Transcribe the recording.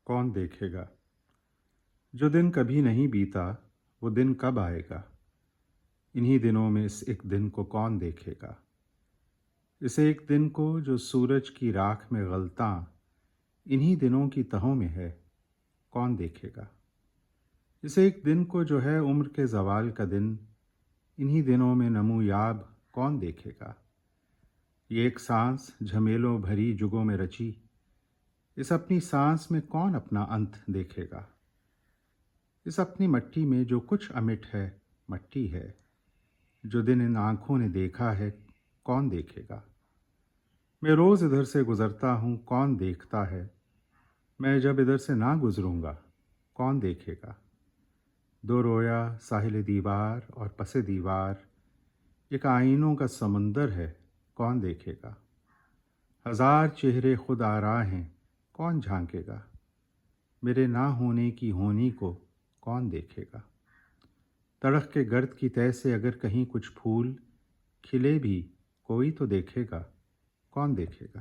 کون دیکھے گا؟ جو دن کبھی نہیں بیتا وہ دن کب آئے گا؟ انہی دنوں میں اس ایک دن کو کون دیکھے گا؟ اس ایک دن کو جو سورج کی راکھ میں غلطاں انہی دنوں کی تہوں میں ہے، کون دیکھے گا؟ اس ایک دن کو جو ہے عمر کے زوال کا دن، انہی دنوں میں نمو یاب کون دیکھے گا؟ یہ ایک سانس جھمیلوں بھری جگوں میں رچی، اس اپنی سانس میں کون اپنا انت دیکھے گا؟ اس اپنی مٹی میں جو کچھ امٹ ہے مٹی ہے، جو دن ان آنکھوں نے دیکھا ہے کون دیکھے گا؟ میں روز ادھر سے گزرتا ہوں، کون دیکھتا ہے؟ میں جب ادھر سے نہ گزروں گا کون دیکھے گا؟ دو رویا ساحل دیوار اور پس دیوار، ایک آئینوں کا سمندر ہے، کون دیکھے گا؟ ہزار چہرے خود آرا ہیں، کون جھانکے گا؟ میرے نہ ہونے کی ہونی کو کون دیکھے گا؟ تڑخ کے گرد کی تہ سے اگر کہیں کچھ پھول کھلے بھی، کوئی تو دیکھے گا، کون دیکھے گا؟